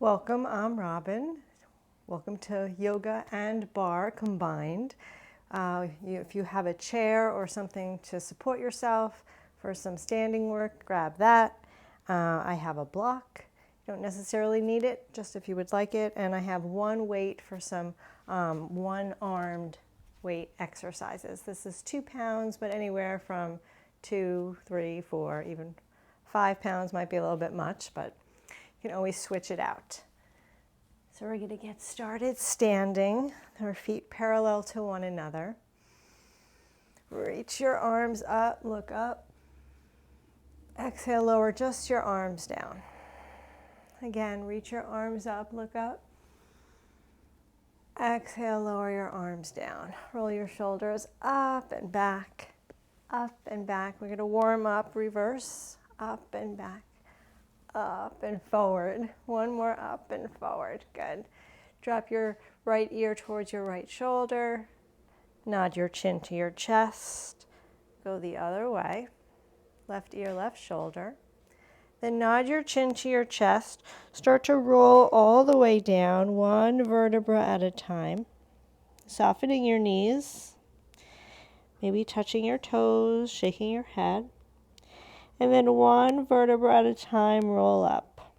Welcome, I'm Robin. Welcome to yoga and barre combined. If you have a chair or something to support yourself for some standing work, grab that. I have a block. You don't necessarily need it, just if you would like it. And I have one weight for some one-armed weight exercises. This is 2 pounds, but anywhere from 2, 3, 4, even 5 pounds might be a little bit much, but you can always switch it out. So we're going to get started standing, our feet parallel to one another. Reach your arms up, look up. Exhale, lower just your arms down. Again, reach your arms up, look up. Exhale, lower your arms down. Roll your shoulders up and back, up and back. We're going to warm up, reverse, up and back. Up and forward. One more up and forward. Good. Drop your right ear towards your right shoulder. Nod your chin to your chest. Go the other way. Left ear, left shoulder. Then nod your chin to your chest. Start to roll all the way down, one vertebra at a time. Softening your knees. Maybe touching your toes, shaking your head. And then one vertebra at a time, roll up.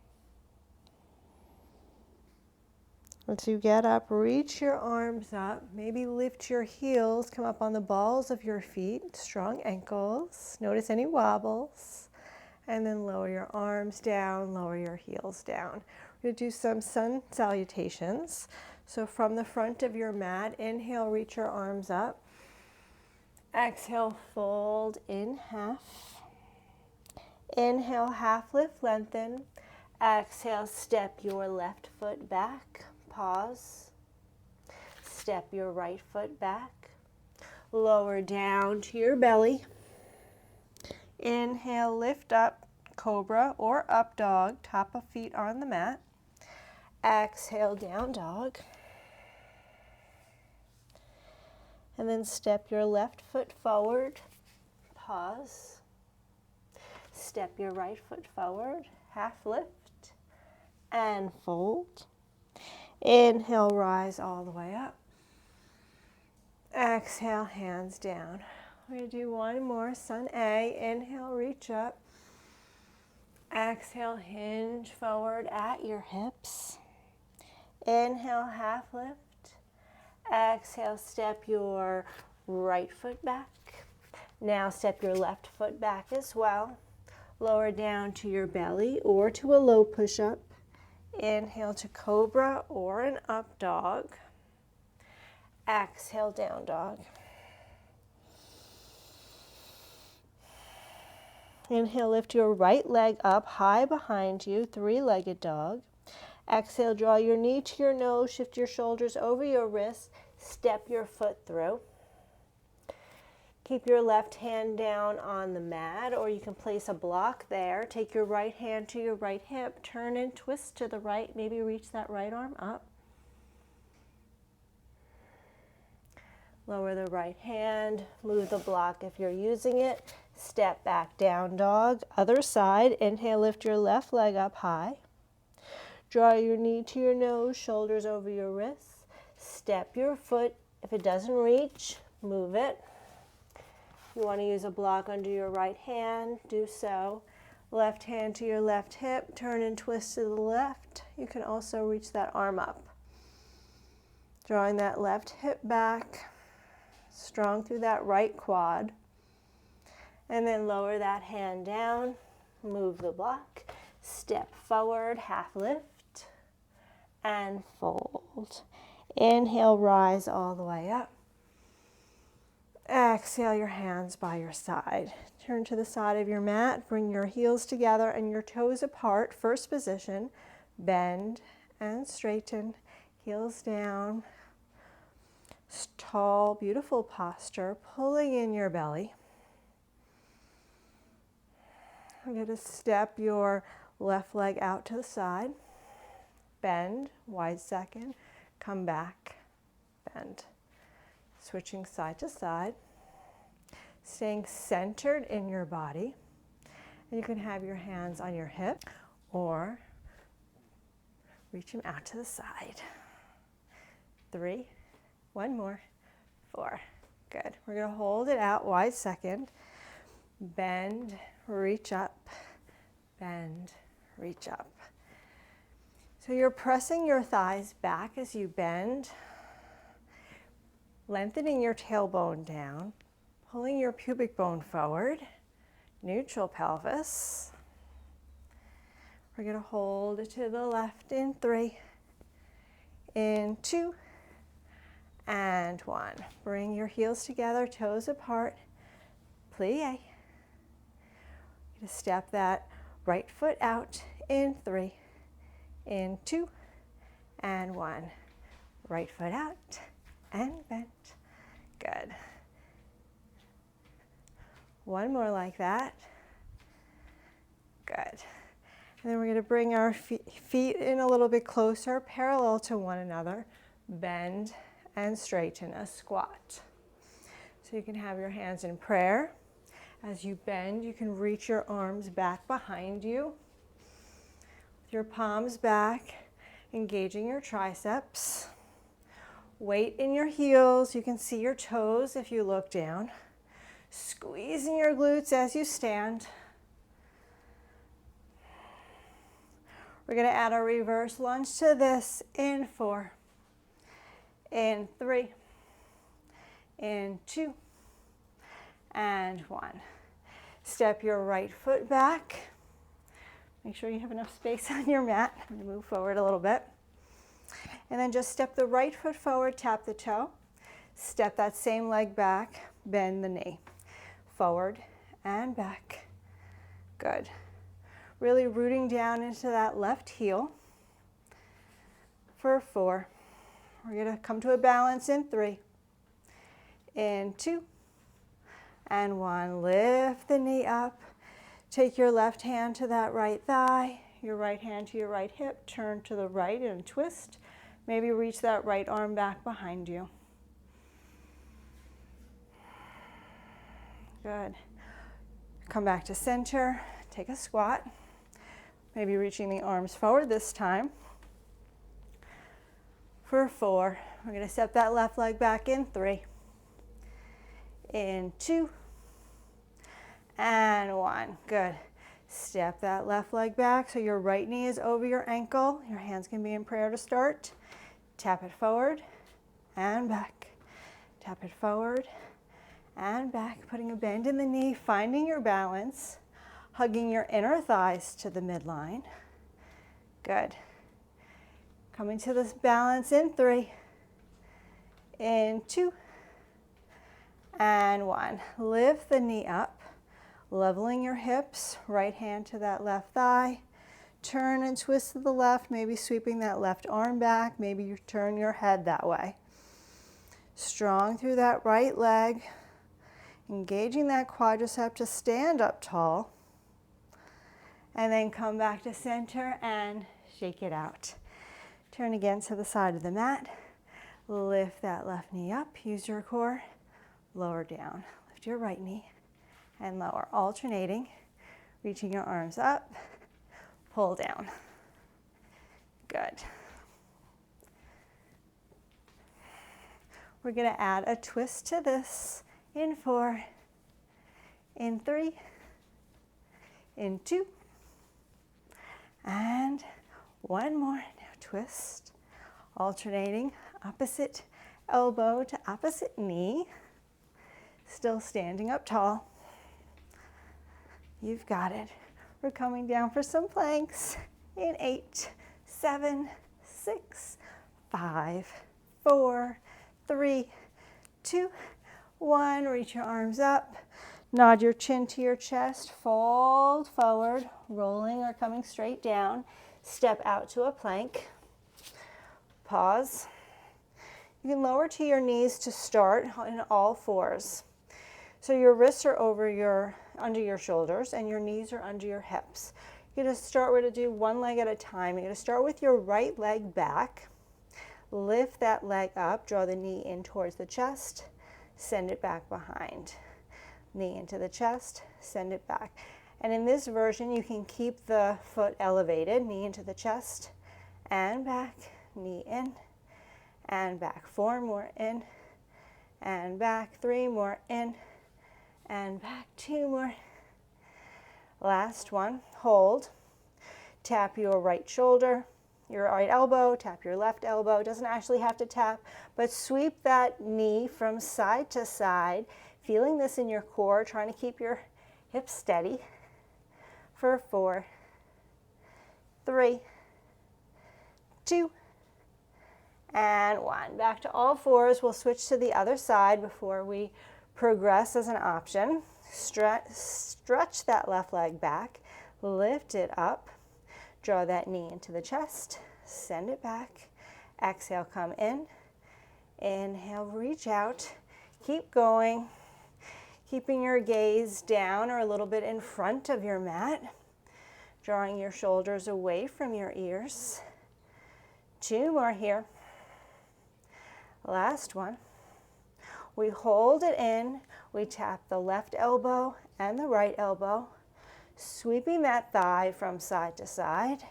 Once you get up, reach your arms up. Maybe lift your heels, come up on the balls of your feet, strong ankles. Notice any wobbles. And then lower your arms down, lower your heels down. We're going to do some sun salutations. So from the front of your mat, inhale, reach your arms up. Exhale, fold in half. Inhale, half lift, lengthen. Exhale, step your left foot back. Pause. Step your right foot back. Lower down to your belly. Inhale, lift up, cobra or up dog, top of feet on the mat. Exhale, down dog. And then step your left foot forward. Pause. Step your right foot forward, half lift, and fold. Inhale, rise all the way up. Exhale, hands down. We're going to do one more, sun A. Inhale, reach up. Exhale, hinge forward at your hips. Inhale, half lift. Exhale, step your right foot back. Now step your left foot back as well. Lower down to your belly or to a low push-up. Inhale to cobra or an up dog. Exhale, down dog. Inhale, lift your right leg up high behind you, three-legged dog. Exhale, draw your knee to your nose, shift your shoulders over your wrists, step your foot through. Keep your left hand down on the mat, or you can place a block there. Take your right hand to your right hip, turn and twist to the right, maybe reach that right arm up. Lower the right hand, move the block if you're using it. Step back, down dog. Other side, inhale, lift your left leg up high. Draw your knee to your nose, shoulders over your wrists. Step your foot. If it doesn't reach, move it. You want to use a block under your right hand, do so. Left hand to your left hip, turn and twist to the left. You can also reach that arm up. Drawing that left hip back, strong through that right quad. And then lower that hand down, move the block, step forward, half lift, and fold. Inhale, rise all the way up. Exhale, your hands by your side. Turn to the side of your mat. Bring your heels together and your toes apart. First position. Bend and straighten. Heels down. Tall, beautiful posture. Pulling in your belly. You're going to step your left leg out to the side. Bend, wide second. Come back. Bend. Switching side to side, staying centered in your body. And you can have your hands on your hip or Reach them out to the side. 3, one more, 4. Good. We're going to hold it out wide second. Bend, reach up, bend, reach up. So you're pressing your thighs back as you bend, lengthening your tailbone down, pulling your pubic bone forward, neutral pelvis. We're going to hold it to the left in 3, in 2, and 1. Bring your heels together, toes apart, plie. You're going to step that right foot out in 3, in 2, and 1. Right foot out and bend. Good. One more like that. Good. And then we're going to bring our feet in a little bit closer, parallel to one another. Bend and straighten, a squat. So you can have your hands in prayer. As you bend, you can reach your arms back behind you. With your palms back, engaging your triceps. Weight in your heels. You can see your toes if you look down. Squeezing your glutes as you stand. We're going to add a reverse lunge to this in 4, in 3, in 2, and 1. Step your right foot back. Make sure you have enough space on your mat. I'm going to move forward a little bit. And then just step the right foot forward, tap the toe. Step that same leg back, bend the knee. Forward and back. Good. Really rooting down into that left heel. For 4. We're going to come to a balance in 3, in 2, and 1. Lift the knee up. Take your left hand to that right thigh, your right hand to your right hip. Turn to the right and twist. Maybe reach that right arm back behind you. Good. Come back to center. Take a squat. Maybe reaching the arms forward this time. For 4, we're going to step that left leg back in 3, in 2, and 1. Good. Step that left leg back so your right knee is over your ankle. Your hands can be in prayer to start. Tap it forward and back. Tap it forward and back. Putting a bend in the knee, finding your balance. Hugging your inner thighs to the midline. Good. Coming to this balance in 3, in 2, and 1. Lift the knee up, leveling your hips, right hand to that left thigh. Turn and twist to the left, maybe sweeping that left arm back. Maybe you turn your head that way. Strong through that right leg, engaging that quadricep to stand up tall. And then come back to center and shake it out. Turn again to the side of the mat. Lift that left knee up. Use your core. Lower down. Lift your right knee and lower. Alternating. Reaching your arms up. Pull down. Good. We're going to add a twist to this in 4, in 3, in 2, and 1 more. Now twist, alternating opposite elbow to opposite knee. Still standing up tall. You've got it. We're coming down for some planks in 8, 7, 6, 5, 4, 3, 2, 1. Reach your arms up. Nod your chin to your chest. Fold forward, rolling or coming straight down. Step out to a plank. Pause. You can lower to your knees to start in all 4s. So your wrists are under your shoulders and your knees are under your hips. You're going to start, we're going to do one leg at a time. You're going to start with your right leg back. Lift that leg up, draw the knee in towards the chest, send it back behind. Knee into the chest, send it back. And in this version, you can keep the foot elevated, knee into the chest, and back, knee in, and back. 4 more, in, and back. 3 more, in, and back. 2 more. Last one, hold. Tap your right shoulder, your right elbow, tap your left elbow. Doesn't actually have to tap, but sweep that knee from side to side, feeling this in your core, trying to keep your hips steady for 4, 3, 2, and 1. Back to all fours. We'll switch to the other side before we progress as an option. Stretch that left leg back, lift it up, draw that knee into the chest, send it back. Exhale, come in. Inhale, reach out. Keep going, keeping your gaze down or a little bit in front of your mat, drawing your shoulders away from your ears. 2 more here. Last one. We hold it in. We tap the left elbow and the right elbow, sweeping that thigh from side to side.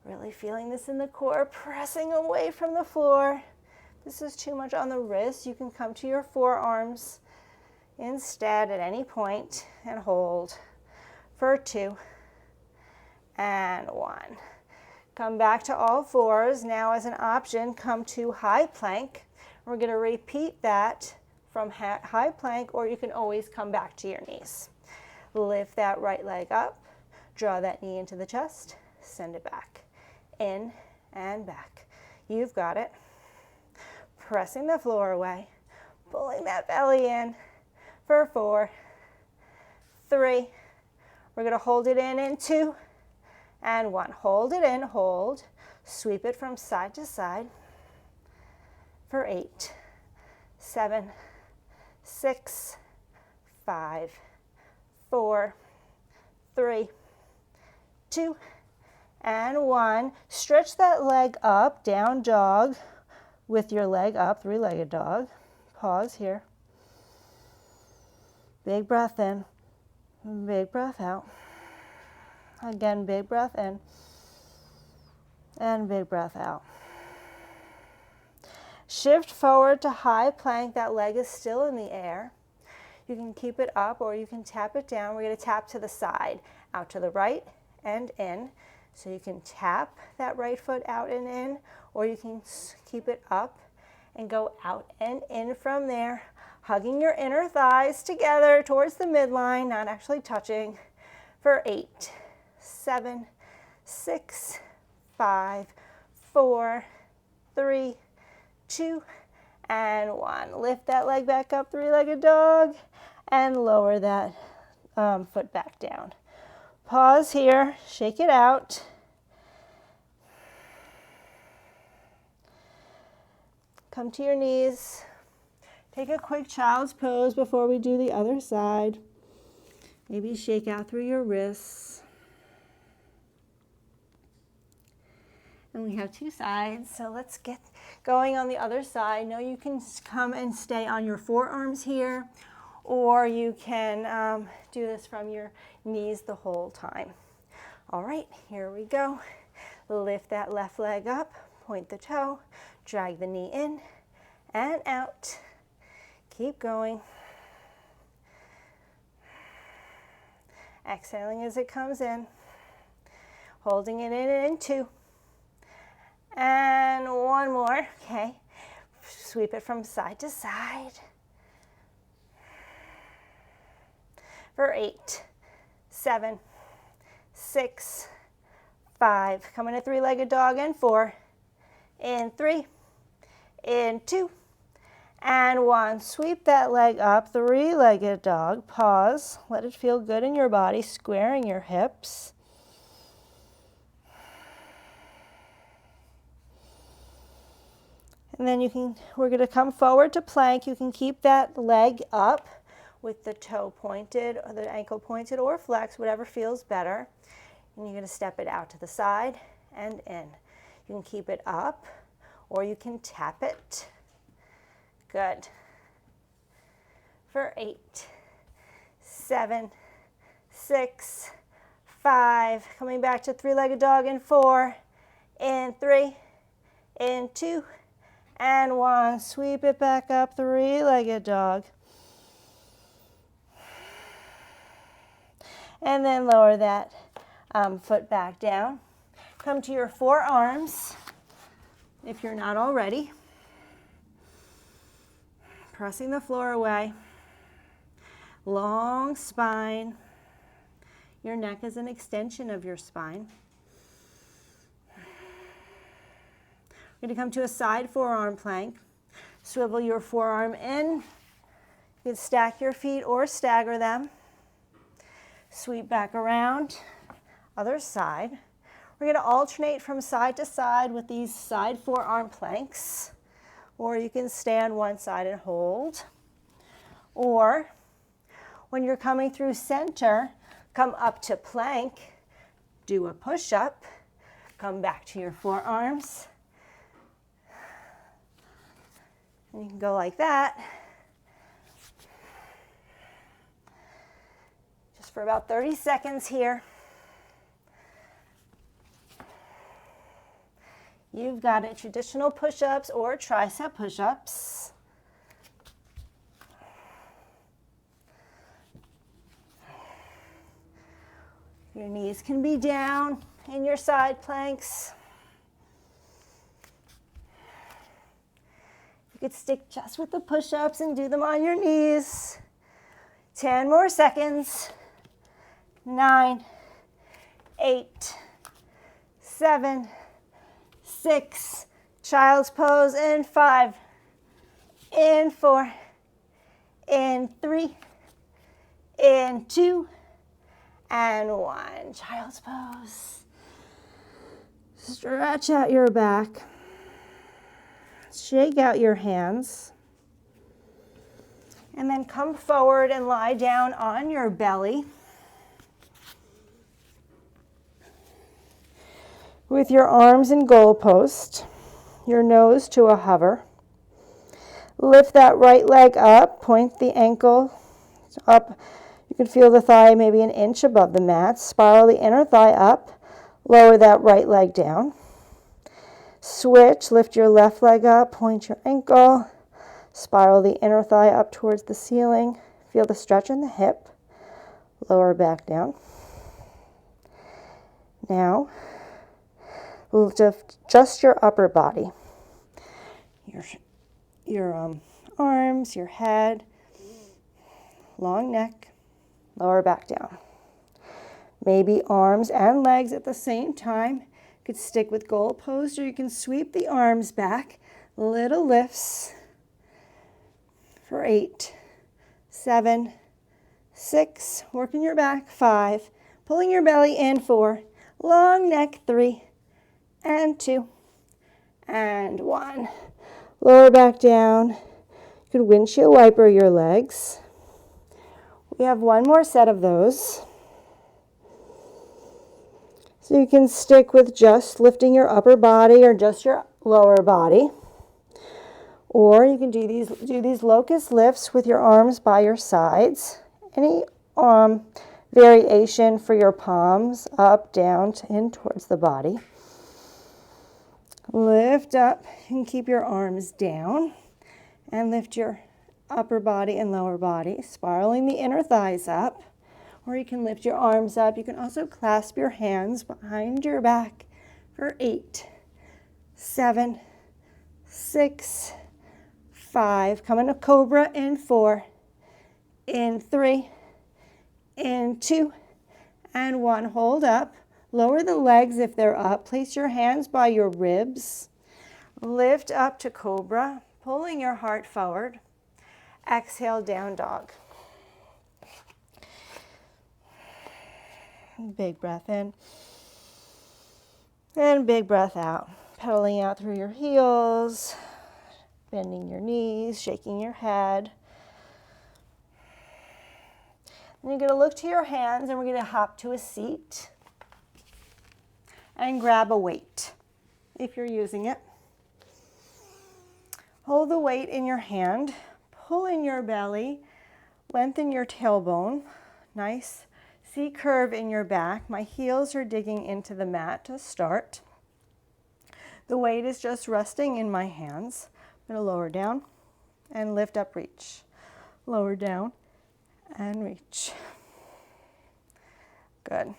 Really feeling this in the core, pressing away from the floor. This is too much on the wrist. You can come to your forearms instead at any point and hold for 2 and 1. Come back to all fours. Now as an option, come to high plank. We're going to repeat that from high plank, or you can always come back to your knees. Lift that right leg up, draw that knee into the chest, send it back, in and back. You've got it. Pressing the floor away, pulling that belly in for 4, 3. We're going to hold it in 2 and 1. Hold it in, hold. Sweep it from side to side for 8, 7, 6, 5, 4, 3, 2, and 1. Stretch that leg up, down dog with your leg up, three-legged dog. Pause here. Big breath in, big breath out. Again, big breath in and big breath out. Shift forward to high plank. That leg is still in the air. You can keep it up or you can tap it down. We're going to tap to the side, out to the right and in. So you can tap that right foot out and in, or you can keep it up and go out and in from there, hugging your inner thighs together towards the midline, not actually touching, for 8, 7, 6, 5, 4, 3, 2, and 1. Lift that leg back up, three-legged dog, and lower that foot back down. Pause here, shake it out. Come to your knees. Take a quick child's pose before we do the other side. Maybe shake out through your wrists. And we have 2 sides, so let's get going on the other side. Now you can come and stay on your forearms here, or you can do this from your knees the whole time. All right, here we go. Lift that left leg up, point the toe, drag the knee in and out. Keep going. Exhaling as it comes in. Holding it in 2. And 1 more, okay. Sweep it from side to side. For 8, 7, 6, 5. Come in a three-legged dog and 4. In 3, in 2, and 1. Sweep that leg up, three-legged dog. Pause, let it feel good in your body, squaring your hips. And then we're going to come forward to plank. You can keep that leg up with the toe pointed or the ankle pointed or flex, whatever feels better. And you're going to step it out to the side and in. You can keep it up or you can tap it. Good. For 8, 7, 6, 5. Coming back to three-legged dog in 4, in 3, in 2, and 1. Sweep it back up, three-legged dog. And then lower that foot back down. Come to your forearms, if you're not already. Pressing the floor away. Long spine. Your neck is an extension of your spine. We're going to come to a side forearm plank. Swivel your forearm in. You can stack your feet or stagger them. Sweep back around. Other side. We're going to alternate from side to side with these side forearm planks. Or you can stand one side and hold. Or when you're coming through center, come up to plank, do a push-up, come back to your forearms. And you can go like that. Just for about 30 seconds here. You've got it, traditional push-ups or tricep push-ups. Your knees can be down in your side planks. You could stick just with the push-ups and do them on your knees. 10 more seconds. 9, 8, 7, 6, child's pose in 5, in 4, in 3, in 2, and 1. Child's pose. Stretch out your back. Shake out your hands. And then come forward and lie down on your belly. With your arms in goalpost, your nose to a hover. Lift that right leg up, point the ankle up. You can feel the thigh maybe an inch above the mat. Spiral the inner thigh up, lower that right leg down. Switch, lift your left leg up, point your ankle, spiral the inner thigh up towards the ceiling. Feel the stretch in the hip, lower back down. Now, just your upper body, your arms, your head, long neck, lower back down. Maybe arms and legs at the same time. You could stick with goal pose, or you can sweep the arms back. Little lifts for 8, 7, 6, working your back, 5, pulling your belly in, 4, long neck, 3, and 2, and 1. Lower back down. You could windshield wiper your legs. We have one more set of those. So you can stick with just lifting your upper body or just your lower body. Or you can do these locust lifts with your arms by your sides. Any variation for your palms, up, down, in towards the body. Lift up and keep your arms down and lift your upper body and lower body, spiraling the inner thighs up. Or you can lift your arms up. You can also clasp your hands behind your back for 8, 7, 6, 5. Come into cobra in 4, in 3, in 2, and 1. Hold up. Lower the legs if they're up. Place your hands by your ribs. Lift up to cobra, pulling your heart forward. Exhale, down dog. Big breath in. And big breath out. Pedaling out through your heels, bending your knees, shaking your head. And you're going to look to your hands, and we're going to hop to a seat and grab a weight if you're using it. Hold the weight in your hand, pull in your belly, lengthen your tailbone, nice C curve in your back. My heels are digging into the mat to start. The weight is just resting in my hands. I'm going to lower down and lift up, reach. Lower down and reach. Good.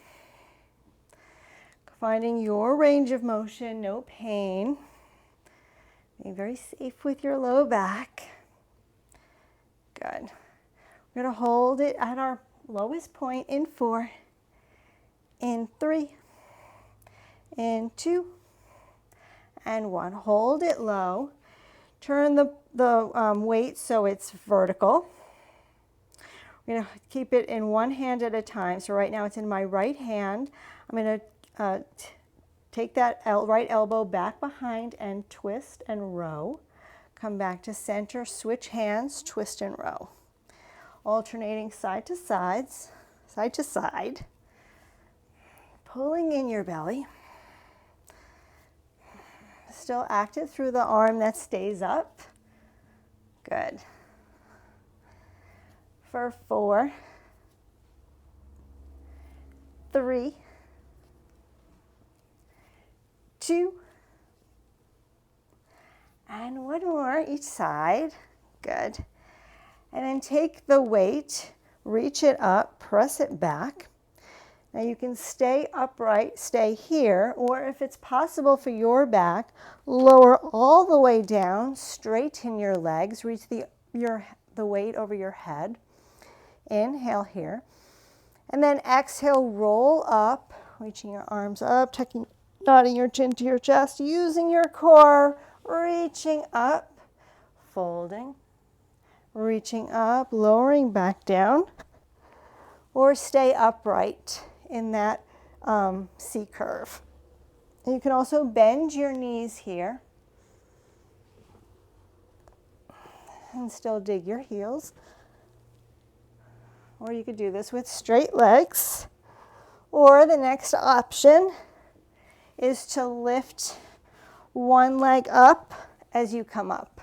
Finding your range of motion, no pain. Being very safe with your low back. Good. We're going to hold it at our lowest point in 4, in 3, in 2, and 1. Hold it low. Turn the weight so it's vertical. We're going to keep it in one hand at a time. So right now it's in my right hand. I'm going to take that right elbow back behind and twist and row. Come back to center, switch hands, twist and row. Alternating side to side. Pulling in your belly. Still active through the arm that stays up. Good. For 4, 3, 2, and 1 more each side. Good. And then take the weight, reach it up, press it back. Now you can stay upright, stay here, or if it's possible for your back, lower all the way down, straighten your legs, reach the weight over your head. Inhale here. And then exhale, roll up, reaching your arms up, nodding your chin to your chest, using your core, reaching up, folding, reaching up, lowering back down, or stay upright in that C curve. And you can also bend your knees here and still dig your heels. Or you could do this with straight legs. Or the next option is to lift one leg up as you come up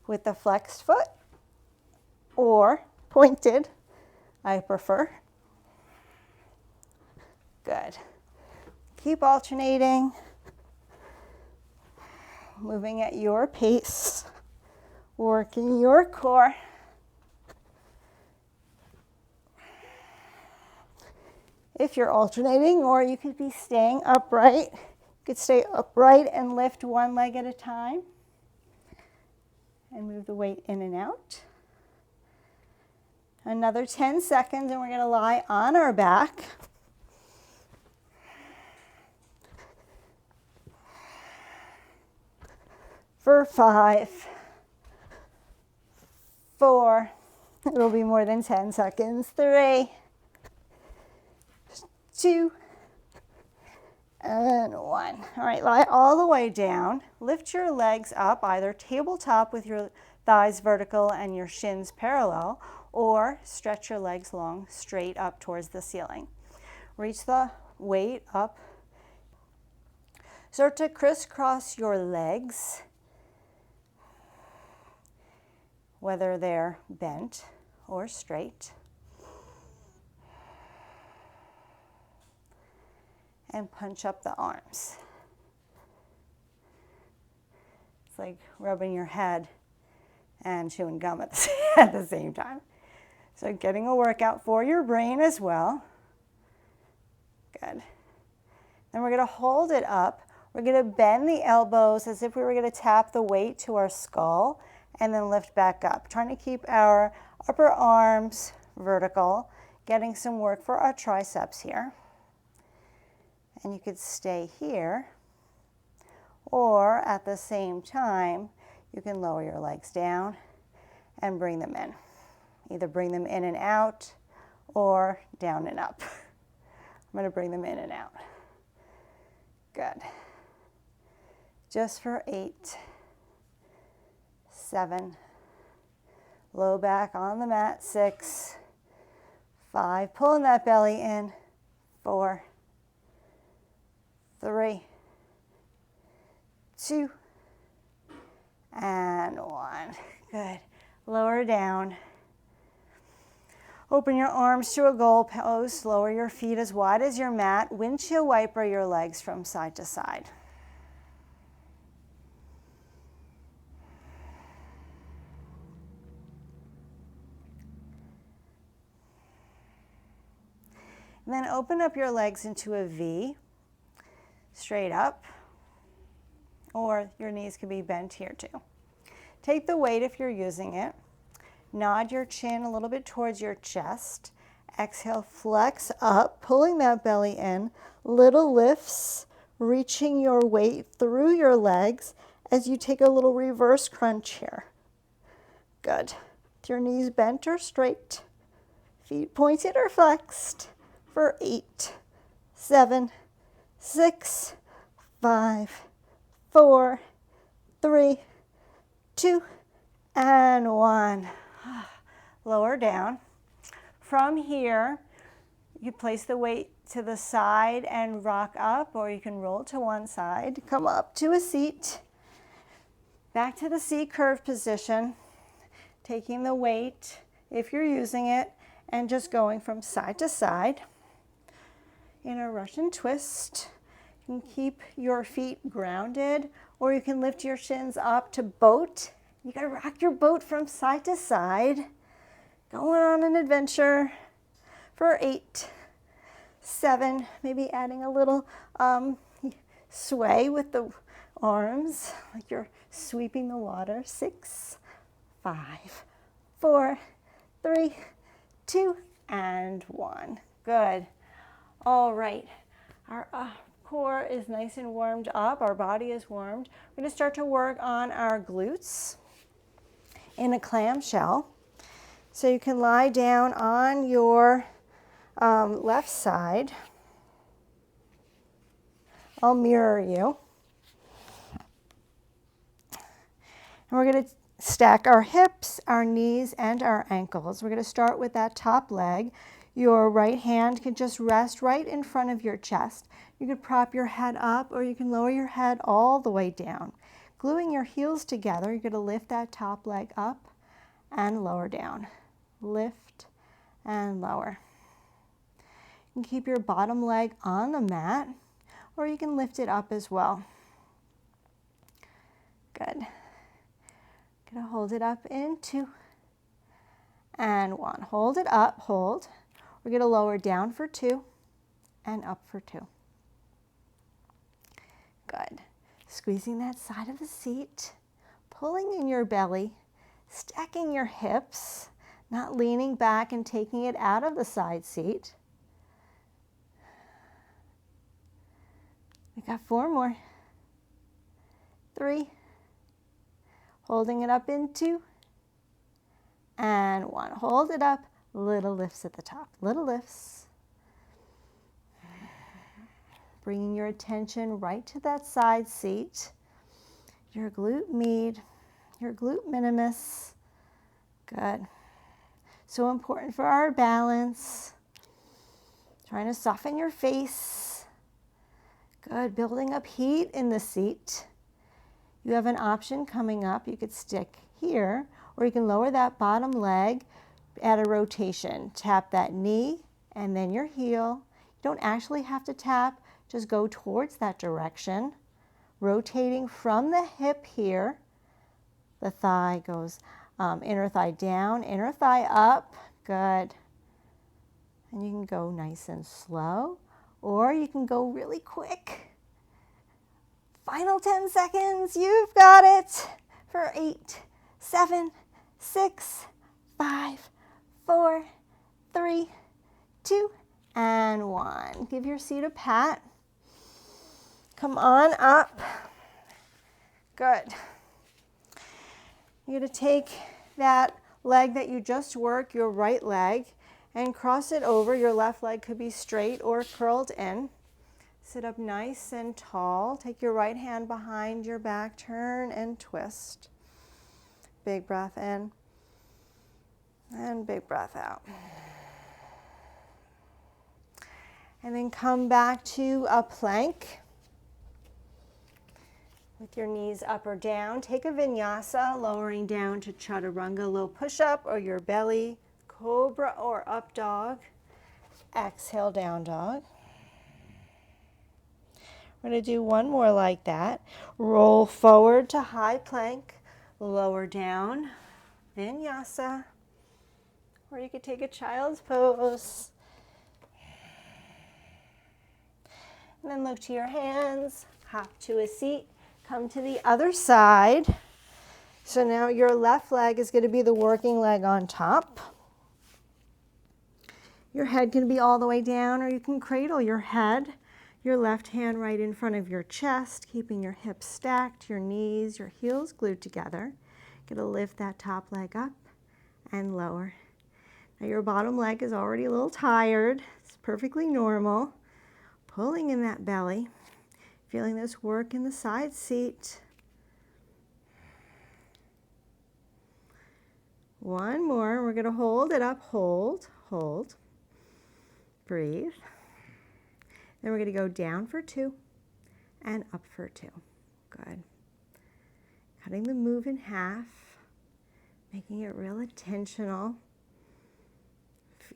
with the flexed foot or pointed, I prefer. Good. Keep alternating, moving at your pace, working your core. If you're alternating, or you could be staying upright, you could stay upright and lift one leg at a time and move the weight in and out. Another 10 seconds and we're going to lie on our back. For 5, 4, it'll be more than 10 seconds, 3, 2, and 1. All right, lie all the way down. Lift your legs up, either tabletop with your thighs vertical and your shins parallel, or stretch your legs long, straight up towards the ceiling. Reach the weight up. Start to crisscross your legs, whether they're bent or straight. And punch up the arms. It's like rubbing your head and chewing gum at the same time. So getting a workout for your brain as well. Good. Then we're going to hold it up. We're going to bend the elbows as if we were going to tap the weight to our skull and then lift back up. Trying to keep our upper arms vertical, getting some work for our triceps here. And you could stay here, or at the same time, you can lower your legs down and bring them in. Either bring them in and out or down and up. I'm going to bring them in and out. Good. Just for 8, 7, low back on the mat, 6, 5, pulling that belly in, 4, 3, 2, and 1. Good. Lower down. Open your arms to a goal pose. Lower your feet as wide as your mat. Windshield wiper your legs from side to side. And then open up your legs into a V, straight up, or your knees can be bent here too. Take the weight if you're using it. Nod your chin a little bit towards your chest. Exhale, flex up, pulling that belly in. Little lifts, reaching your weight through your legs as you take a little reverse crunch here. Good. With your knees bent or straight, feet pointed or flexed. For 8, 7, 6, 5, 4, 3, 2, and 1. Lower down. From here, you place the weight to the side and rock up, or you can roll to one side. Come up to a seat. Back to the C curve position. Taking the weight, if you're using it, and just going from side to side. In a Russian twist, you can keep your feet grounded, or you can lift your shins up to boat. You gotta rock your boat from side to side. Going on an adventure for 8, 7, maybe adding a little sway with the arms, like you're sweeping the water. 6, 5, 4, 3, 2, and 1. Good. All right, our core is nice and warmed up. Our body is warmed. We're going to start to work on our glutes in a clamshell. So you can lie down on your left side. I'll mirror you. And we're going to stack our hips, our knees, and our ankles. We're going to start with that top leg. Your right hand can just rest right in front of your chest. You could prop your head up, or you can lower your head all the way down. Gluing your heels together, you're going to lift that top leg up and lower down. Lift and lower. You can keep your bottom leg on the mat, or you can lift it up as well. Good. Gonna hold it up in 2 and 1. Hold it up, hold. We're going to lower down for 2 and up for 2. Good. Squeezing that side of the seat, pulling in your belly, stacking your hips, not leaning back and taking it out of the side seat. We got 4 more. 3. Holding it up in 2 and 1. Hold it up. Little lifts at the top, little lifts. Bringing your attention right to that side seat. Your glute med, your glute minimus. Good. So important for our balance. Trying to soften your face. Good. Building up heat in the seat. You have an option coming up. You could stick here, or you can lower that bottom leg. Add a rotation. Tap that knee and then your heel. You don't actually have to tap, just go towards that direction. Rotating from the hip here. The thigh goes inner thigh down, inner thigh up. Good. And you can go nice and slow, or you can go really quick. Final 10 seconds. You've got it. For 8, 7, 6, 5, 4, 3, 2, and 1. Give your seat a pat. Come on up. Good. You're going to take that leg that you just worked, your right leg, and cross it over. Your left leg could be straight or curled in. Sit up nice and tall. Take your right hand behind your back, turn and twist. Big breath in. And big breath out. And then come back to a plank with your knees up or down. Take a vinyasa, lowering down to chaturanga, low push-up, or your belly cobra or up dog. Exhale, down dog. We're going to do one more like that. Roll forward to high plank, lower down, vinyasa. Or you could take a child's pose. And then look to your hands, hop to a seat, come to the other side. So now your left leg is going to be the working leg on top. Your head can be all the way down, or you can cradle your head, your left hand right in front of your chest, keeping your hips stacked, your knees, your heels glued together. You're going to lift that top leg up and lower. Now your bottom leg is already a little tired. It's perfectly normal. Pulling in that belly, feeling this work in the side seat. One more. We're going to hold it up. Hold, hold. Breathe. Then we're going to go down for 2 and up for 2. Good. Cutting the move in half, making it real intentional.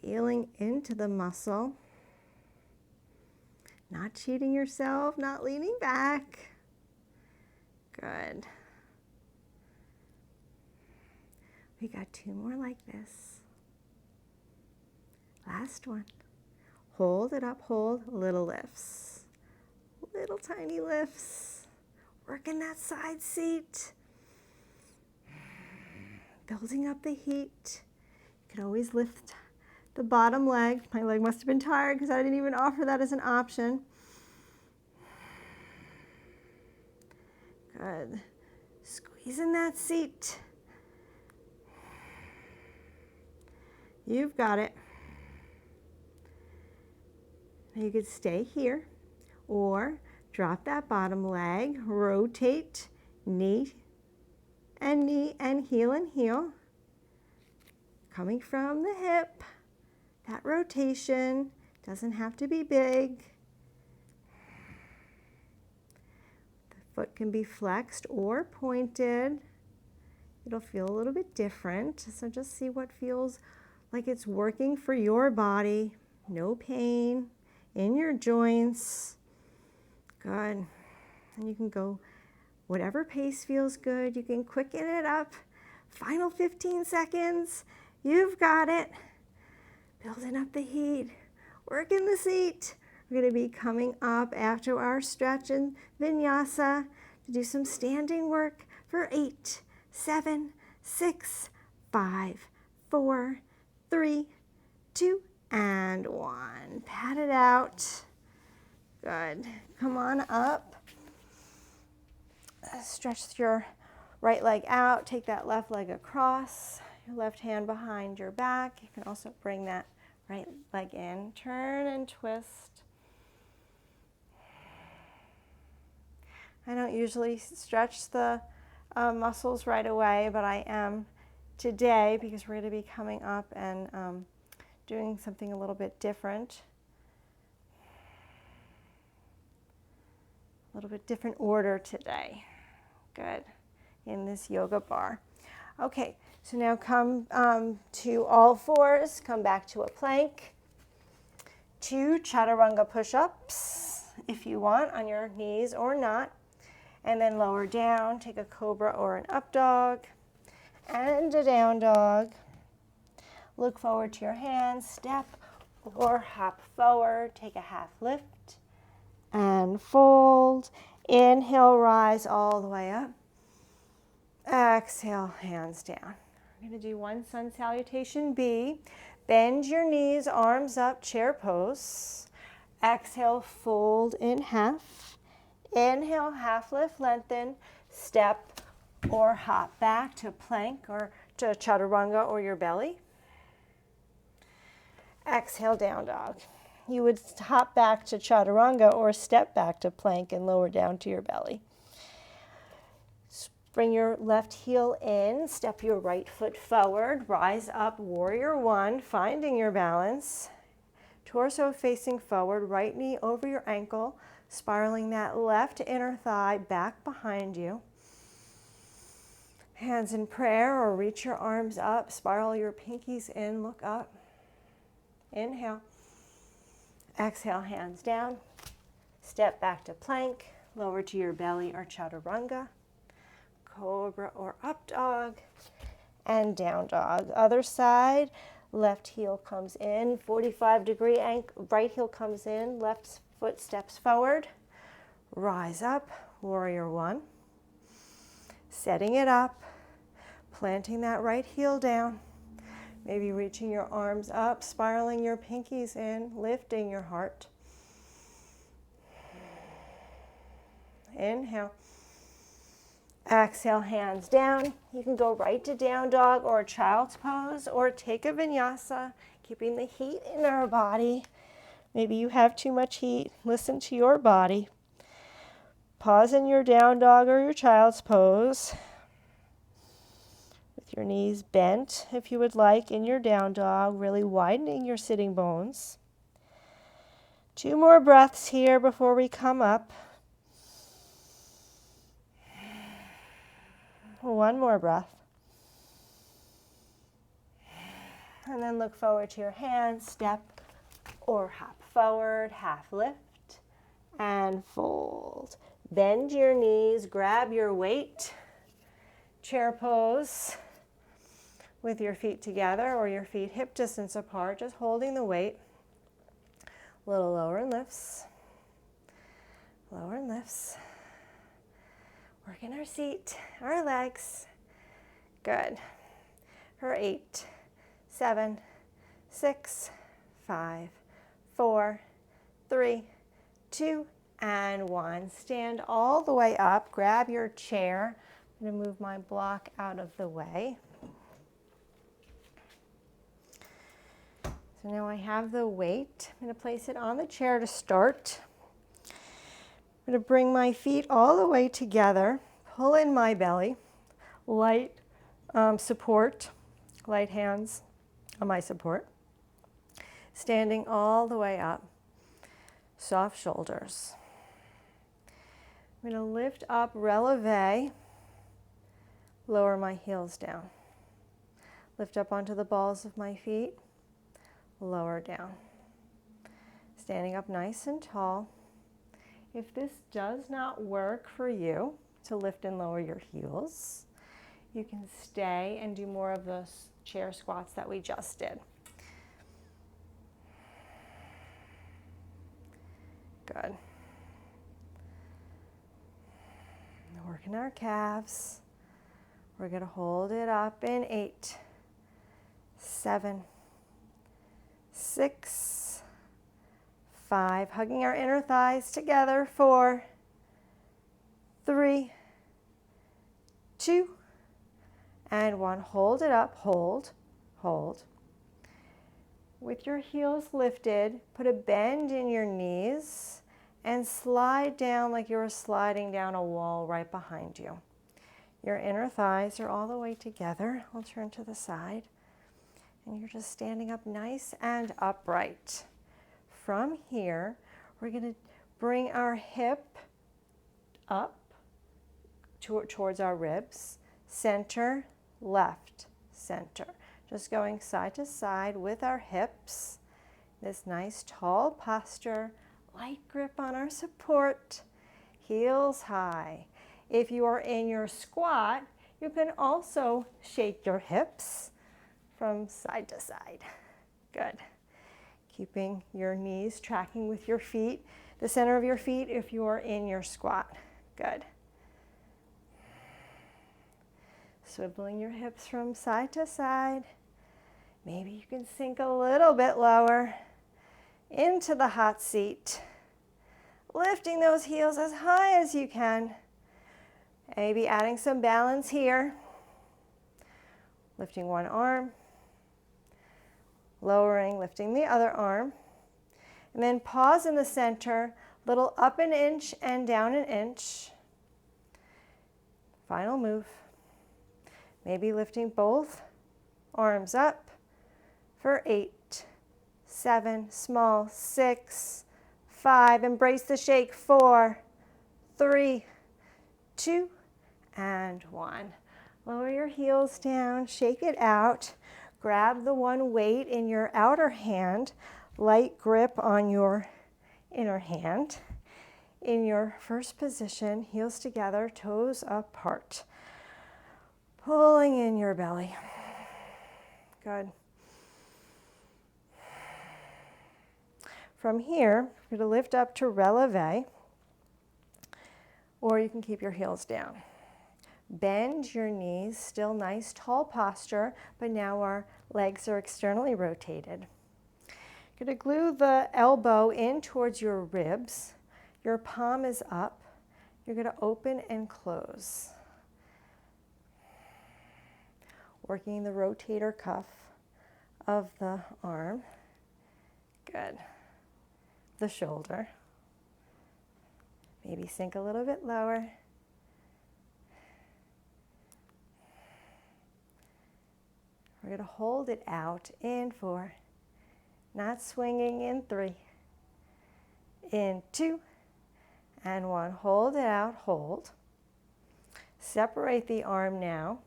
Feeling into the muscle. Not cheating yourself, not leaning back. Good. We got 2 more like this. Last one. Hold it up, hold, little lifts. Little tiny lifts. Working that side seat. Building up the heat. You can always lift the bottom leg. My leg must have been tired because I didn't even offer that as an option. Good. Squeeze in that seat. You've got it. Now you could stay here or drop that bottom leg, rotate knee and heel and heel. Coming from the hip. That rotation doesn't have to be big. The foot can be flexed or pointed. It'll feel a little bit different. So just see what feels like it's working for your body. No pain in your joints. Good. And you can go whatever pace feels good. You can quicken it up. Final 15 seconds. You've got it. Building up the heat, working the seat. We're going to be coming up after our stretch and vinyasa to do some standing work for 8, 7, 6, 5, 4, 3, 2, and 1. Pat it out. Good. Come on up. Stretch your right leg out. Take that left leg across. Your left hand behind your back. You can also bring that right leg in. Turn and twist. I don't usually stretch the muscles right away, but I am today because we're going to be coming up and doing something a little bit different. A little bit different order today. Good. In this yoga bar. Okay, so now come to all fours, come back to a plank. 2 chaturanga push-ups, if you want, on your knees or not. And then lower down, take a cobra or an up dog and a down dog. Look forward to your hands, step or hop forward, take a half lift and fold. Inhale, rise all the way up. Exhale, hands down. We're going to do one sun salutation B. Bend your knees, arms up, chair pose. Exhale, fold in half. Inhale, half lift, lengthen, step or hop back to plank or to chaturanga or your belly. Exhale, down dog. You would hop back to chaturanga or step back to plank and lower down to your belly. Bring your left heel in, step your right foot forward, rise up, warrior 1, finding your balance. Torso facing forward, right knee over your ankle, spiraling that left inner thigh back behind you. Hands in prayer, or reach your arms up, spiral your pinkies in, look up. Inhale. Exhale, hands down. Step back to plank, lower to your belly or chaturanga, cobra or up dog, and down dog. Other side, left heel comes in, 45-degree right heel comes in, left foot steps forward, rise up, warrior one. Setting it up, planting that right heel down, maybe reaching your arms up, spiraling your pinkies in, lifting your heart. Inhale. Exhale, hands down. You can go right to down dog or child's pose, or take a vinyasa, keeping the heat in our body. Maybe you have too much heat. Listen to your body. Pause in your down dog or your child's pose, with your knees bent, if you would like, in your down dog, really widening your sitting bones. 2 more breaths here before we come up. 1 more breath. And then look forward to your hands, step or hop forward, half lift, and fold. Bend your knees, grab your weight, chair pose with your feet together or your feet hip distance apart, just holding the weight. A little lower and lifts, lower and lifts. Working our seat, our legs. Good. For 8, 7, 6, 5, 4, 3, 2, and 1. Stand all the way up. Grab your chair. I'm going to move my block out of the way. So now I have the weight. I'm going to place it on the chair to start. I'm going to bring my feet all the way together, pull in my belly, light support, light hands on my support, standing all the way up, soft shoulders. I'm going to lift up, releve, lower my heels down. Lift up onto the balls of my feet, lower down. Standing up nice and tall. If this does not work for you to lift and lower your heels, you can stay and do more of those chair squats that we just did. Good. Working our calves. We're going to hold it up in 8, 7, 6, 5, hugging our inner thighs together, 4, 3, 2, and 1. Hold it up, hold, hold. With your heels lifted, put a bend in your knees and slide down like you were sliding down a wall right behind you. Your inner thighs are all the way together. I'll turn to the side. And you're just standing up nice and upright. From here, we're going to bring our hip up towards our ribs. Center, left, center. Just going side to side with our hips. This nice tall posture, light grip on our support, heels high. If you are in your squat, you can also shake your hips from side to side. Good. Keeping your knees tracking with your feet, the center of your feet if you are in your squat. Good. Swiveling your hips from side to side. Maybe you can sink a little bit lower into the hot seat. Lifting those heels as high as you can. Maybe adding some balance here. Lifting one arm. Lowering, lifting the other arm. And then pause in the center, little up an inch and down an inch. Final move. Maybe lifting both arms up for 8, 7, small, 6, 5, embrace the shake, 4, 3, 2, and 1. Lower your heels down, shake it out. Grab the one weight in your outer hand, light grip on your inner hand. In your first position, heels together, toes apart. Pulling in your belly. Good. From here, you're going to lift up to releve, or you can keep your heels down. Bend your knees, still nice tall posture, but now our legs are externally rotated. You're going to glue the elbow in towards your ribs. Your palm is up. You're going to open and close. Working the rotator cuff of the arm. Good. The shoulder. Maybe sink a little bit lower. We're going to hold it out in 4, not swinging in 3, in 2, and 1. Hold it out, hold. Separate the arm now.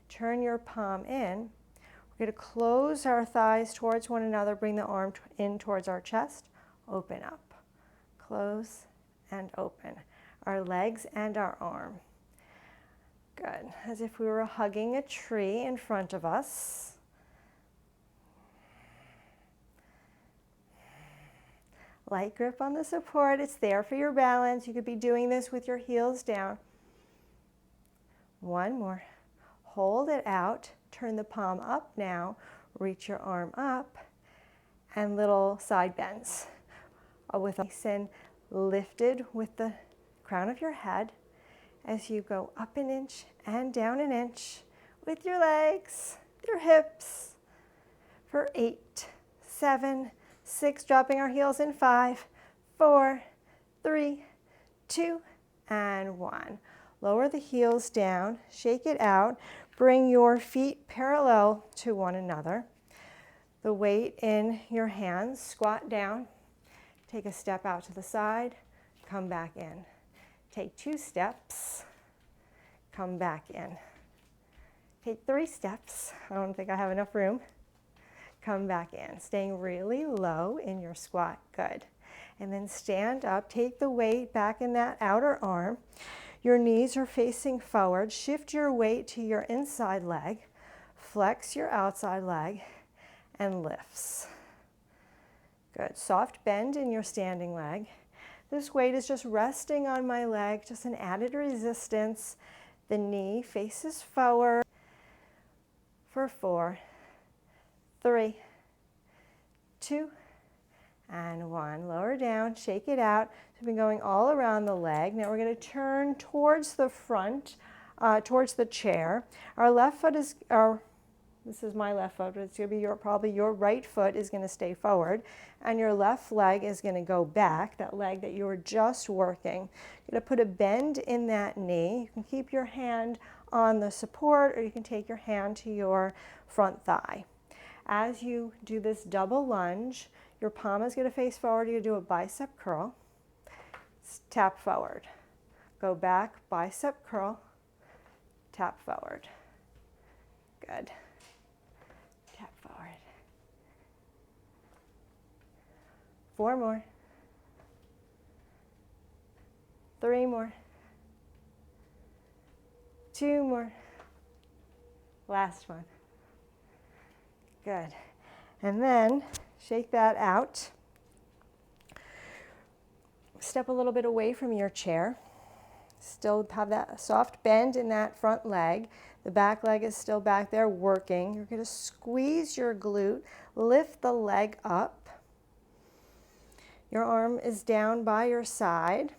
Turn your palm in. We're going to close our thighs towards one another, bring the arm in towards our chest, open up, close and open. Our legs and our arm. Good, as if we were hugging a tree in front of us. Light grip on the support, it's there for your balance. You could be doing this with your heels down. One more. Hold it out, turn the palm up now, reach your arm up, and little side bends. With nice and lifted with the crown of your head as you go up an inch and down an inch with your legs, your hips, for 8, 7, 6, dropping our heels in 5, 4, 3, 2, and 1. Lower the heels down, shake it out, bring your feet parallel to one another. The weight in your hands, squat down, take a step out to the side, come back in. Take 2 steps, come back in. Take 3 steps, I don't think I have enough room. Come back in, staying really low in your squat, good. And then stand up, take the weight back in that outer arm. Your knees are facing forward, shift your weight to your inside leg, flex your outside leg, and lifts. Good, soft bend in your standing leg. This weight is just resting on my leg, just an added resistance. The knee faces forward for 4, 3, 2, and 1. Lower down, shake it out. So we've been going all around the leg. Now we're going to turn towards the front, towards the chair. Our left foot is, this is my left foot, but it's going to be probably your right foot is going to stay forward, and your left leg is going to go back, that leg that you were just working. You're going to put a bend in that knee. You can keep your hand on the support, or you can take your hand to your front thigh. As you do this double lunge, your palm is going to face forward. You're going to do a bicep curl. Tap forward. Go back, bicep curl, tap forward. Good. Tap forward. 4 more. 3 more. 2 more. Last one. Good. And then shake that out. Step a little bit away from your chair. Still have that soft bend in that front leg. The back leg is still back there working. You're going to squeeze your glute, lift the leg up. Your arm is down by your side,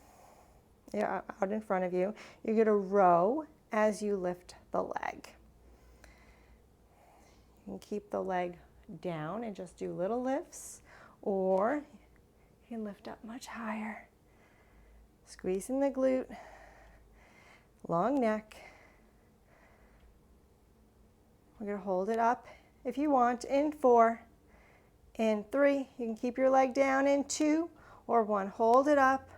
out in front of you. You're going to row as you lift the leg. You can keep the leg down and just do little lifts, or you can lift up much higher. Squeezing the glute, long neck. We're going to hold it up if you want in 4, in 3. You can keep your leg down in 2 or 1. Hold it up.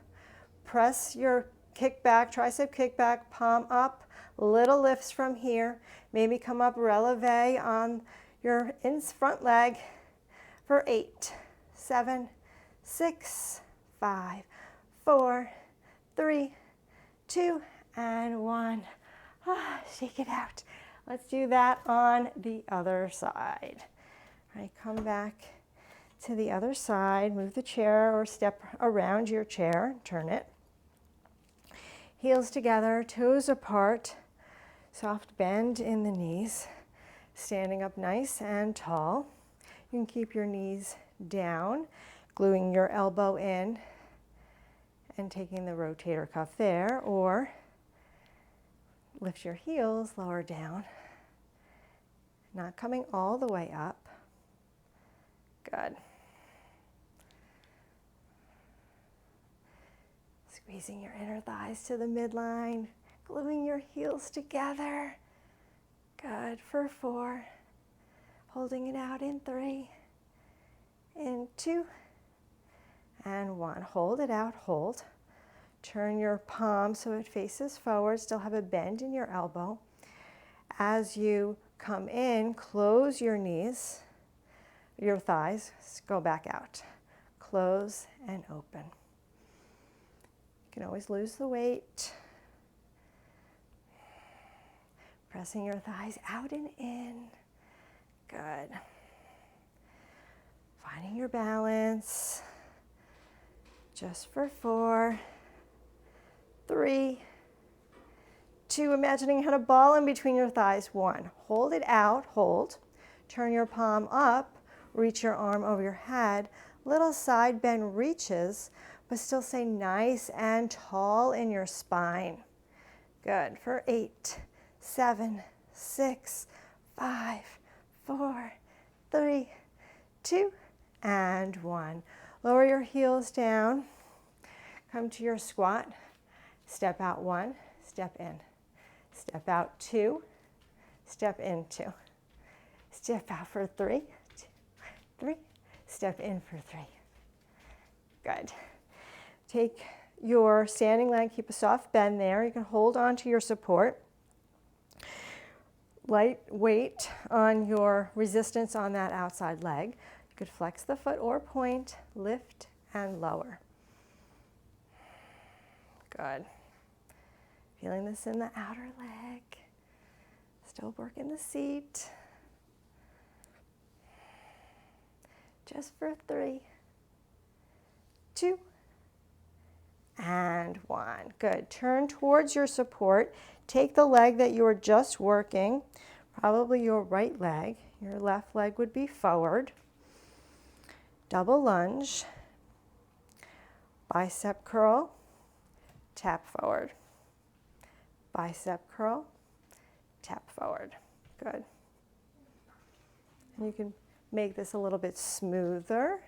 Press your kick back, tricep kick back, palm up. Little lifts from here. Maybe come up releve on your front leg for 8, 7, 6, 5, 4, 3, 2, and 1. Shake it out. Let's do that on the other side. All right, come back to the other side. Move the chair or step around your chair. Turn it. Heels together, toes apart. Soft bend in the knees. Standing up nice and tall. You can keep your knees down, gluing your elbow in and taking the rotator cuff there, or lift your heels, lower down. Not coming all the way up. Good. Squeezing your inner thighs to the midline, gluing your heels together. Good, for 4. Holding it out in 3, in 2, and 1. Hold it out, hold. Turn your palm so it faces forward. Still have a bend in your elbow. As you come in, close your knees, your thighs, go back out. Close and open. You can always lose the weight. Pressing your thighs out and in. Good. Finding your balance. Just for 4, 3, 2, imagining you had a ball in between your thighs. 1, hold it out, hold. Turn your palm up, reach your arm over your head. Little side bend reaches, but still stay nice and tall in your spine. Good, for 8, 7, 6, 5, 4, 3, 2, and 1. Lower your heels down. Come to your squat. Step out 1, step in. Step out 2, step in 2. Step out for 3, 2, 3. Step in for 3. Good. Take your standing leg, keep a soft bend there. You can hold on to your support. Light weight on your resistance on that outside leg. You could flex the foot or point, lift and lower. Good. Feeling this in the outer leg. Still working the seat. Just for 3, 2, and 1. Good. Turn towards your support. Take the leg that you were just working, probably your right leg. Your left leg would be forward. Double lunge. Bicep curl. Tap forward. Bicep curl. Tap forward. Good. And you can make this a little bit smoother,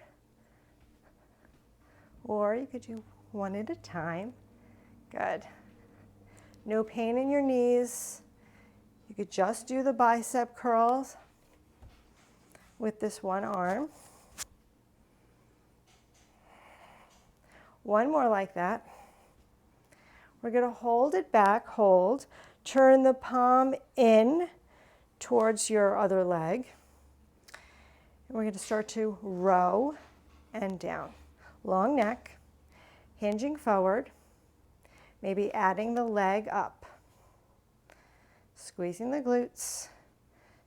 or you could do one at a time. Good. No pain in your knees. You could just do the bicep curls with this one arm. One more like that. We're going to hold it back, hold. Turn the palm in towards your other leg. And we're going to start to row and down. Long neck, hinging forward, maybe adding the leg up. Squeezing the glutes,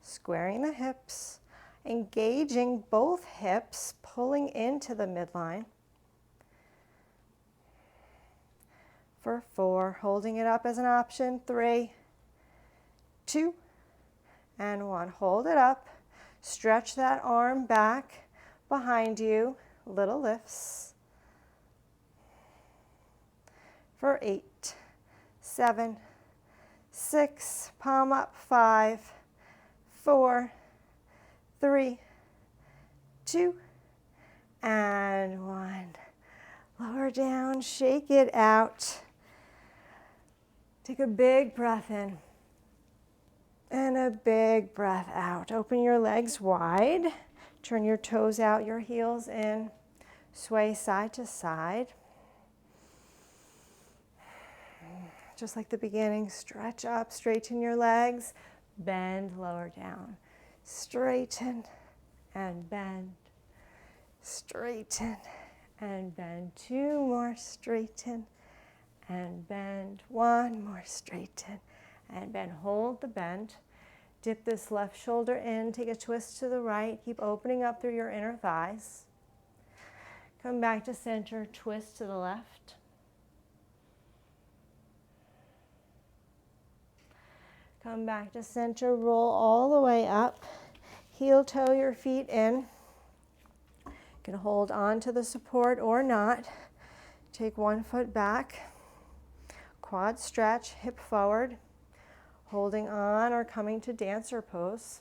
squaring the hips, engaging both hips, pulling into the midline. For 4, holding it up as an option. 3, 2, and 1. Hold it up. Stretch that arm back behind you. Little lifts. For 8, 7, 6, palm up. 5, 4, 3, 2, and 1. Lower down, shake it out. Take a big breath in and a big breath out. Open your legs wide. Turn your toes out, your heels in. Sway side to side. Just like the beginning, stretch up, straighten your legs, bend, lower down. Straighten and bend, straighten and bend. 2 more, straighten and bend. 1 more, straighten and bend. Hold the bend. Dip this left shoulder in, take a twist to the right. Keep opening up through your inner thighs. Come back to center, twist to the left. Come back to center, roll all the way up. Heel toe your feet in. You can hold on to the support or not. Take 1 foot back. Quad stretch, hip forward. Holding on or coming to dancer pose.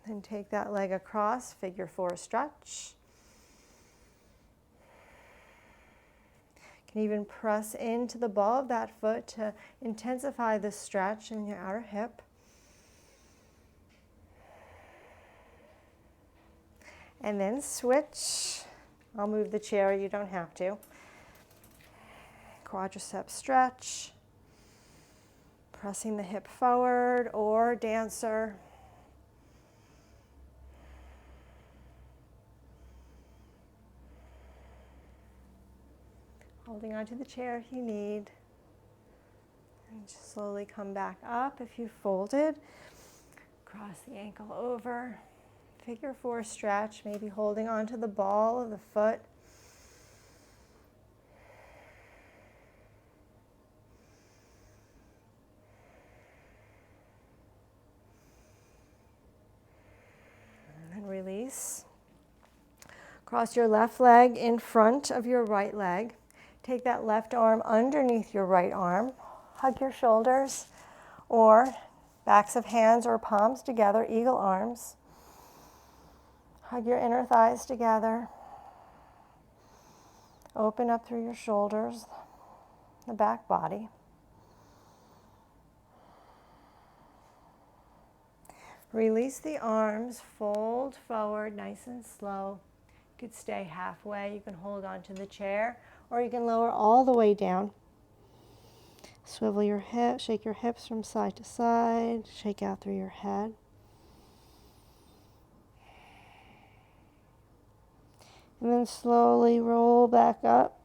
Then take that leg across, figure 4 stretch. You can even press into the ball of that foot to intensify the stretch in your outer hip. And then switch. I'll move the chair, you don't have to. Quadricep stretch. Pressing the hip forward or dancer. Holding onto the chair if you need. And just slowly come back up if you folded. Cross the ankle over. Figure 4 stretch, maybe holding onto the ball of the foot. And then release. Cross your left leg in front of your right leg. Take that left arm underneath your right arm. Hug your shoulders or backs of hands or palms together, eagle arms. Hug your inner thighs together. Open up through your shoulders, the back body. Release the arms, fold forward nice and slow. You could stay halfway. You can hold on to the chair or you can lower all the way down. Swivel your hips, shake your hips from side to side, shake out through your head. And then slowly roll back up.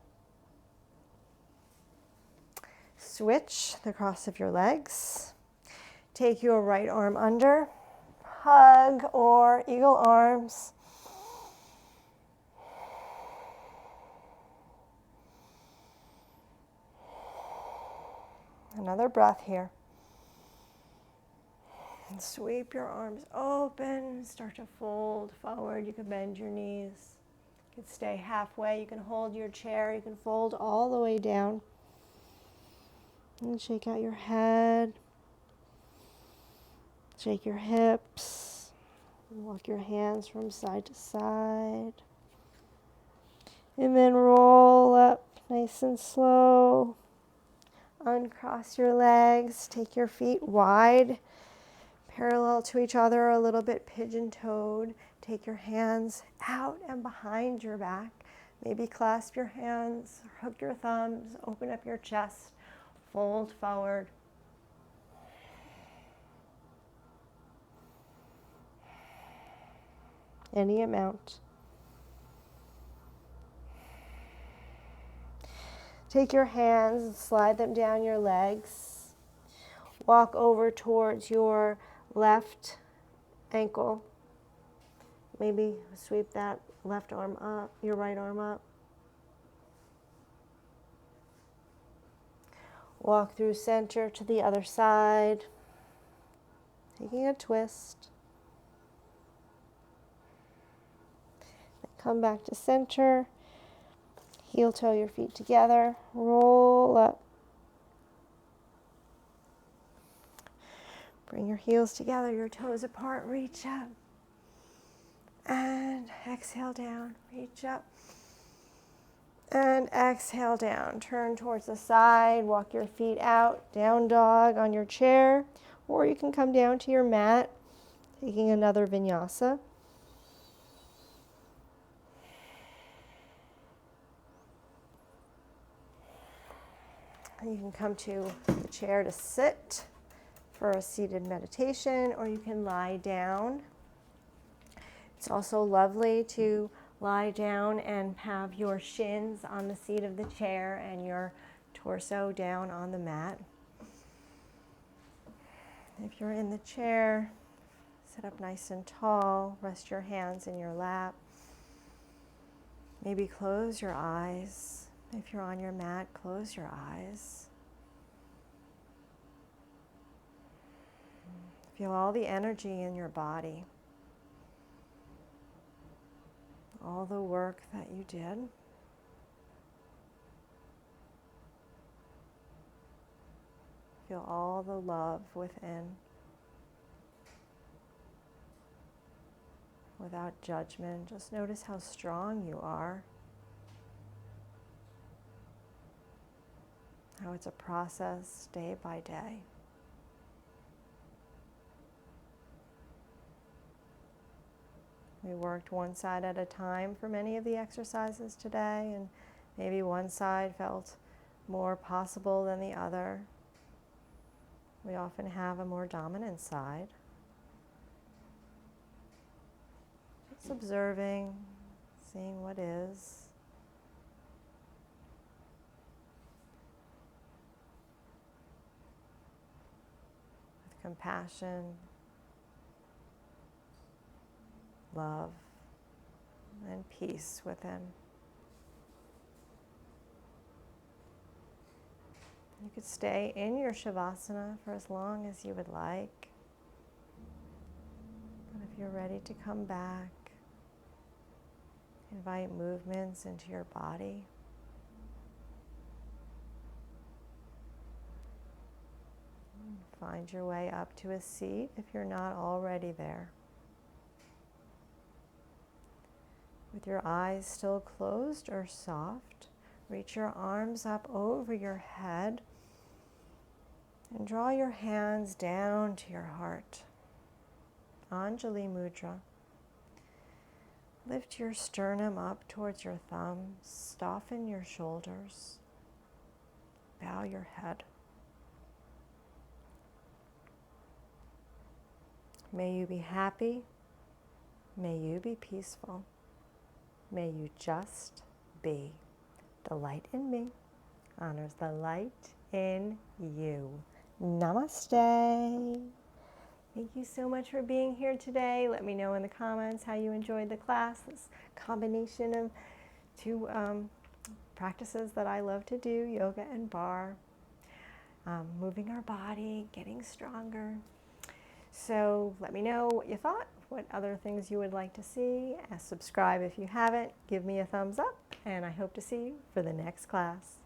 Switch the cross of your legs. Take your right arm under. Hug or eagle arms. Another breath here. And sweep your arms open. Start to fold forward. You can bend your knees. You can stay halfway. You can hold your chair. You can fold all the way down. And shake out your head. Shake your hips. Walk your hands from side to side. And then roll up nice and slow. Uncross your legs. Take your feet wide, parallel to each other, a little bit pigeon-toed. Take your hands out and behind your back. Maybe clasp your hands, hook your thumbs, open up your chest, fold forward. Any amount. Take your hands and slide them down your legs. Walk over towards your left ankle. Maybe sweep that left arm up, your right arm up. Walk through center to the other side. Taking a twist. Come back to center. Heel toe your feet together. Roll up. Bring your heels together, your toes apart. Reach up. And exhale down. Reach up. And exhale down. Turn towards the side. Walk your feet out. Down dog on your chair. Or you can come down to your mat. Taking another vinyasa. And you can come to the chair to sit for a seated meditation, or you can lie down. It's also lovely to lie down and have your shins on the seat of the chair and your torso down on the mat. If you're in the chair, sit up nice and tall, rest your hands in your lap. Maybe close your eyes. If you're on your mat, close your eyes. Feel all the energy in your body, all the work that you did. Feel all the love within, without judgment. Just notice how strong you are, how it's a process day by day. We worked one side at a time for many of the exercises today, and maybe one side felt more possible than the other. We often have a more dominant side. Just observing, seeing what is. With compassion, love, and peace within. You could stay in your Shavasana for as long as you would like. But if you're ready to come back, invite movements into your body. Find your way up to a seat if you're not already there. With your eyes still closed or soft, reach your arms up over your head and draw your hands down to your heart. Anjali Mudra. Lift your sternum up towards your thumbs, soften your shoulders, bow your head. May you be happy, may you be peaceful, may you just be. The light in me honors the light in you. Namaste. Thank you so much for being here today. Let me know in the comments how you enjoyed the class. This combination of two practices that I love to do, yoga and barre. Moving our body, getting stronger. So let me know what you thought, what other things you would like to see. Subscribe if you haven't. Give me a thumbs up, and I hope to see you for the next class.